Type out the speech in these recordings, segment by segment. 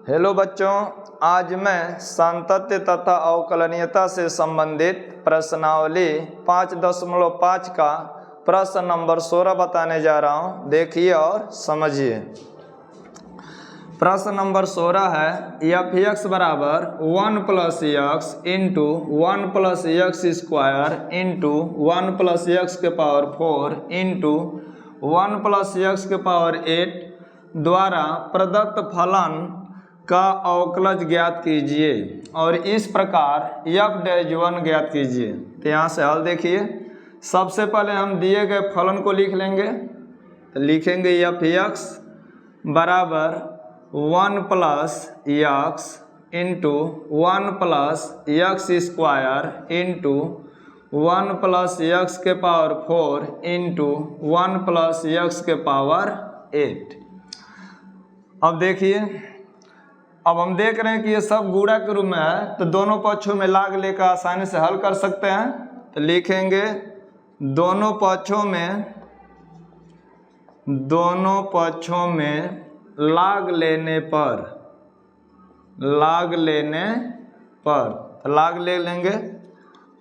Hello बच्चों, आज मैं सांतत्य तथा अवकलनीयता से संबंधित प्रश्नावली 5.5 का प्रश्न नंबर 16 बताने जा रहा हूं। देखिए और समझिए। प्रश्न नंबर 16 है एफ एक्स बराबर 1 plus x into 1 plus x square into 1 plus x के पावर 4 इंटू 1 प्लस एक्स के पावर 8 द्वारा प्रदत्त फलन का अवकलज ज्ञात कीजिए और इस प्रकार f'1 ज्ञात कीजिए। तो यहाँ से हल देखिए। सबसे पहले हम दिए गए फलन को लिख लेंगे। तो लिखेंगे एफ एक्स बराबर 1 plus x into 1 plus x square into 1 plus x के पावर 4 इंटू 1 प्लस एक्स के पावर 8। अब देखिए, अब हम देख रहे हैं कि ये सब गुणा के रूप में है, तो दोनों पक्षों में लाग लेकर आसानी से हल कर सकते हैं। तो लिखेंगे दोनों पक्षों में लाग लेने पर तो लाग ले लेंगे।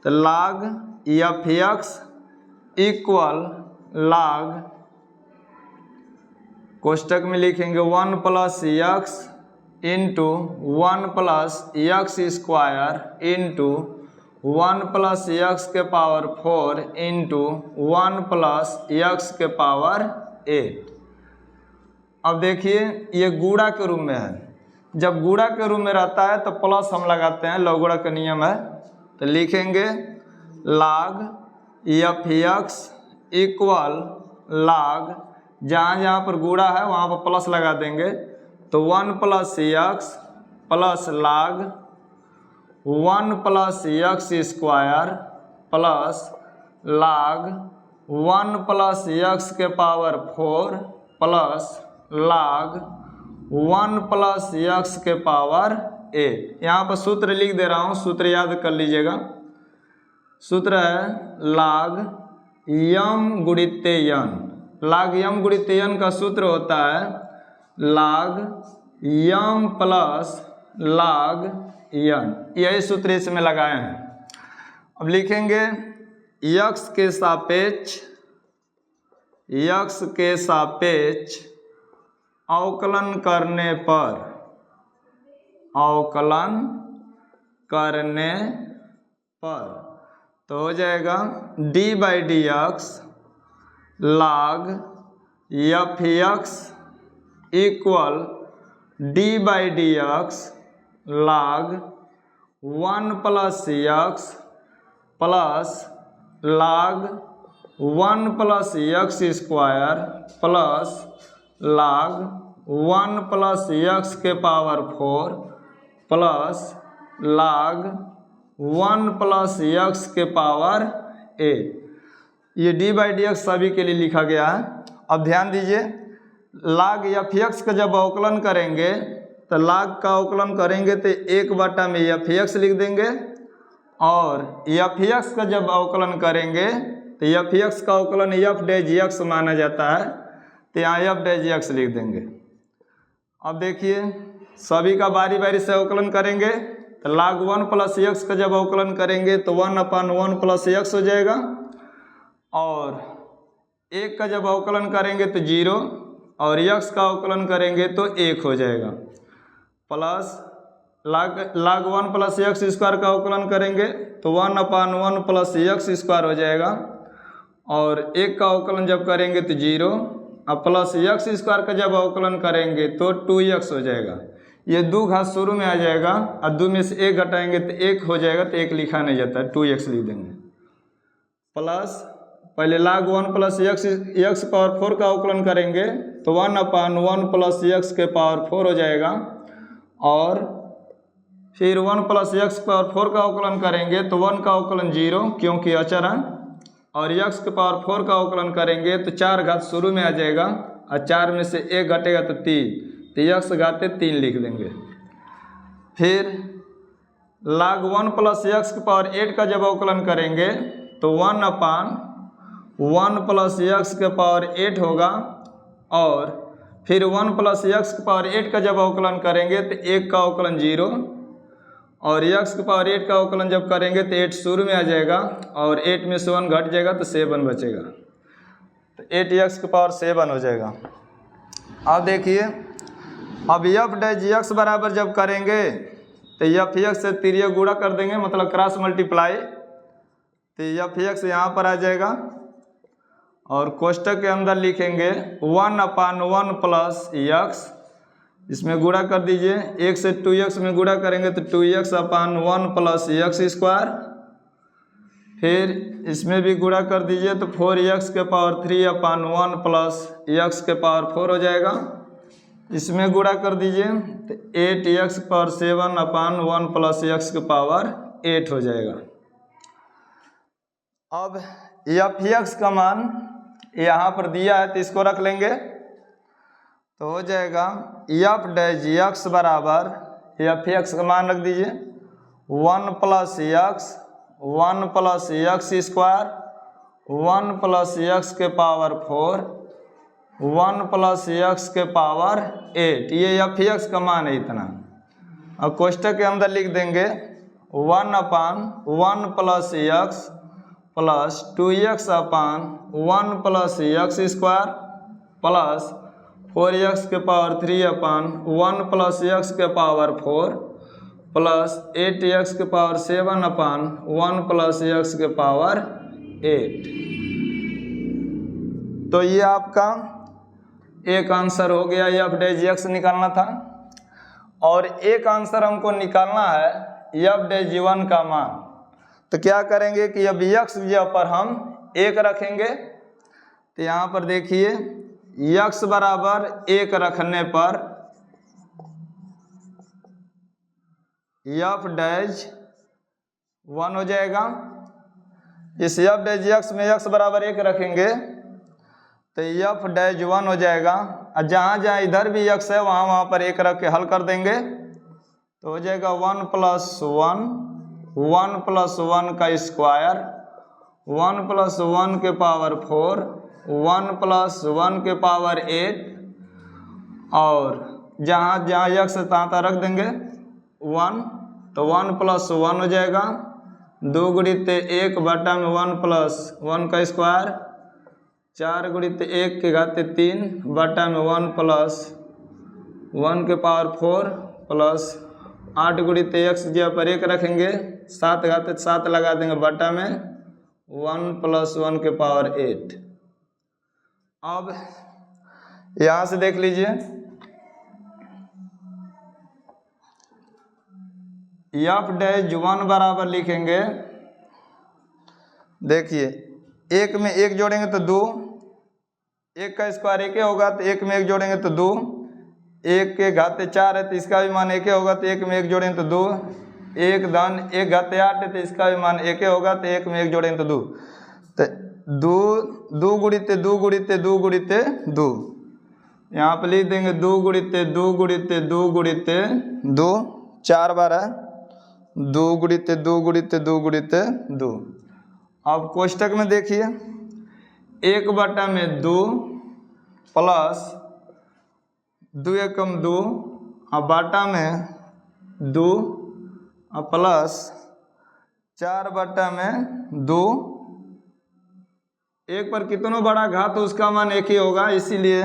तो लाग एफ एक्स इक्वल लाग, कोष्टक में लिखेंगे 1 plus x into 1 plus x square into 1 plus x के पावर 4 इंटू 1 प्लस एक्स के पावर 8। अब देखिए, ये गुणा के रूप में है। जब गुणा के रूप में रहता है तो प्लस हम लगाते हैं, लघुगुणा का नियम है। तो लिखेंगे लाग एफ एक्स इक्वल लाग, जहाँ पर गुणा है वहाँ पर प्लस लगा देंगे। तो 1 प्लस एक्स प्लस लाग 1 प्लस एक्स स्क्वायर प्लस लाग 1 प्लस एक्स के पावर 4 प्लस लाग 1 प्लस एक्स के पावर 8। यहाँ पर सूत्र लिख दे रहा हूँ, सूत्र याद कर लीजिएगा। सूत्र है लाग यम गुणित यन। लाग यम गुणित यन का सूत्र होता है लाग यम प्लस लाग यन। यही सूत्र इसमें लगाए हैं। अब लिखेंगे यक्स के सापेक्ष अवकलन करने पर तो हो जाएगा डी बाई डी एक्स लाग F x equal D by D x लाग 1 प्लस एक्स प्लस लाग 1 प्लस एक्स स्क्वायर प्लस लाग 1 प्लस एक्स के पावर 4 प्लस लाग 1 प्लस एक्स के पावर 8। ये डी बाई डी एक्स सभी के लिए लिखा गया है। अब ध्यान दीजिए, लाग एफ एक्स का जब अवकलन करेंगे तो लाग का अवकलन करेंगे तो 1 में एफ एक्स लिख देंगे, और एफ एक्स का जब अवकलन करेंगे तो एफ एक्स का अवकलन एफ डैश एक्स माना जाता है, तो यहाँ एफ डैश एक्स लिख देंगे। अब देखिए, सभी का बारी बारी से अवकलन करेंगे। तो लाग 1 प्लस एक्स का जब अवकलन करेंगे तो 1/1 प्लस एक्स हो जाएगा, और 1 का जब अवकलन करेंगे तो 0, और यक्स का अवकलन करेंगे तो 1 हो जाएगा। प्लस लाग 1 प्लस एक्स स्क्वायर का अवकलन करेंगे तो 1/1 प्लस एक्स स्क्वायर हो जाएगा, और 1 का अवकलन जब करेंगे तो 0, और प्लस एक्स स्क्वायर का जब अवकलन करेंगे तो 2x हो जाएगा। ये 2 घात शुरू में आ जाएगा, और 2 में से 1 घटाएंगे तो 1 हो जाएगा, तो 1 लिखा नहीं जाता है, 2x लिख देंगे। प्लस पहले लाग 1 प्लस एक्स पावर 4 का अवकलन करेंगे तो 1/1 प्लस एक्स के पावर 4 हो जाएगा, और फिर 1 प्लस एक्स पावर 4 का अवकलन करेंगे तो 1 का अवकलन 0 क्योंकि अचर है, और एक्स के पावर 4 का अवकलन करेंगे तो 4 घात शुरू में आ जाएगा, और 4 में से 1 घटेगा तो 3, तो एक्स घाते 3 लिख देंगे। फिर लाग 1 प्लस एक्स के पावर 8 का जब अवकलन करेंगे तो 1/1 प्लस एक्स के पावर 8 होगा, और फिर 1 प्लस एक्स की पावर 8 का जब अवकलन करेंगे तो 1 का अवकलन 0, और एक्स की पावर 8 का अवकलन जब करेंगे तो 8 शुरू में आ जाएगा और 8 में से 1 घट जाएगा तो 7 बचेगा, तो 8x की पावर 7 हो जाएगा। अब देखिए, अब एफ डैश एक्स बराबर जब करेंगे तो एफ एक्स से तिर्यक गुणा कर देंगे, मतलब क्रॉस मल्टीप्लाई, तो एफ एक्स यहाँ पर आ जाएगा और कोष्टक के अंदर लिखेंगे 1/1 प्लस एक्स, इसमें गुणा कर दीजिए, 1 से 2x में गुणा करेंगे तो 2x/1 प्लस एक्स स्क्वायर, फिर इसमें भी गुणा कर दीजिए तो 4x के पावर 3/1 प्लस एक्स के पावर 4 हो जाएगा, इसमें गुणा कर दीजिए तो 8x की पावर 7/1 प्लस एक्स के पावर 8 हो जाएगा। अब एफ एक्स का मान यहाँ पर दिया है तो इसको रख लेंगे, तो हो जाएगा एफ डैश एक्स बराबर, एफ एक्स का मान रख दीजिए 1 plus x square, 1 plus x के पावर 4, 1 प्लस एक्स के पावर 8, ये एफ एक्स का मान है इतना। अब कोष्टक के अंदर लिख देंगे 1/1 plus x plus 2x/1 plus x square plus 4x के पावर 3/1 प्लस एक्स के पावर 4 प्लस 8x के पावर 7/1 प्लस एक्स के पावर 8। तो ये आपका एक आंसर हो गया, एफ डैश एक्स निकालना था, और एक आंसर हमको निकालना है एफ डैश वन का मान। तो क्या करेंगे कि अब एक्स पर हम 1 रखेंगे, तो यहाँ पर देखिए x बराबर 1 रखने पर एफ डैश 1 हो जाएगा। इस एफ डैश एक्स में x बराबर 1 रखेंगे तो एफ डैश 1 हो जाएगा, और जहाँ जहाँ इधर भी x है वहाँ पर 1 रख के हल कर देंगे, तो हो जाएगा 1 प्लस 1 का स्क्वायर, 1 प्लस 1 के पावर 4, 1 प्लस 1 के पावर 8, और जहाँ जहाँ x है तहाँ रख देंगे 1, तो 1 प्लस 1 हो जाएगा, 2 गुणित 1 बटा में 1 प्लस 1 का स्क्वायर, 4 गुणित 1 के घाते 3 बटा में 1 प्लस 1 के पावर 4 प्लस 8 गुणित x जगह पर 1 रखेंगे, 7 घाते 7 लगा देंगे बटा में 1 प्लस 1 के पावर 8। अब यहाँ से देख लीजिए एफ डैश 1 बराबर लिखेंगे, देखिए 1 में 1 जोड़ेंगे तो 2, 1 का स्क्वायर 1 होगा, तो 1 में 1 जोड़ेंगे तो 2, 1 के घाते 4 है तो इसका भी मान 1 होगा, तो 1 में 1 जोड़ेंगे तो 2, 1 धन 1 घाते 8 है तो इसका भी मान 1 होगा, तो 1 में 1 जोड़ेंगे तो 2, तो 2 गुणित 2 गुणित 2 गुणित 2, यहाँ पर लिख देंगे 2 गुणित 2 गुणित 2 गुणित 2, 4 बार है 2 गुणित 2 गुणित 2 गुणित 2। अब कोष्टक में देखिए 1 बटा में 2 प्लस 2 एकम 2, और बाटा में 2 और प्लस 4 बटा में 2, 1 पर कितनों बड़ा घात तो उसका मान 1 ही होगा, इसीलिए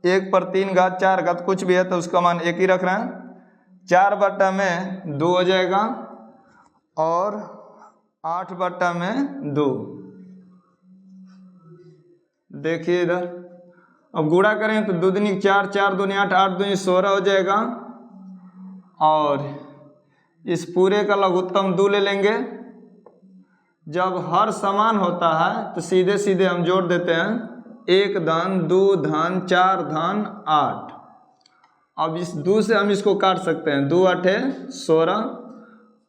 1 पर 3 घात 4 घात कुछ भी है तो उसका मान 1 ही रख रहे हैं, 4 बटा में 2 हो जाएगा और 8 बटा में 2। देखिए इधर अब गुणा करें तो 2 दूनी 4, 4 दूनी 8, 8 दूनी 16 हो जाएगा, और इस पूरे का लघुत्तम 2 ले लेंगे। जब हर समान होता है तो सीधे सीधे हम जोड़ देते हैं, 1 धन 2 धन 4 धन 8। अब इस 2 से हम इसको काट सकते हैं, 2 8 16,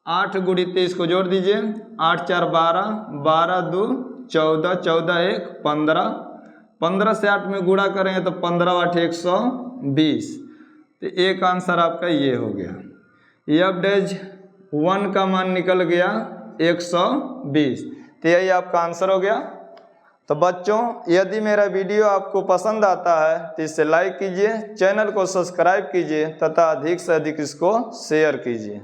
8 गुणित इसको जोड़ दीजिए, 8 4 12, 12 2 14, 14 1 15, 15 से 8 में गुणा करेंगे तो 15 8 120। तो एक आंसर आपका ये हो गया, एफ डैश 1 का मान निकल गया 120। तो यही आपका आंसर हो गया। तो बच्चों, यदि मेरा वीडियो आपको पसंद आता है तो इसे लाइक कीजिए, चैनल को सब्सक्राइब कीजिए तथा अधिक से अधिक इसको शेयर कीजिए।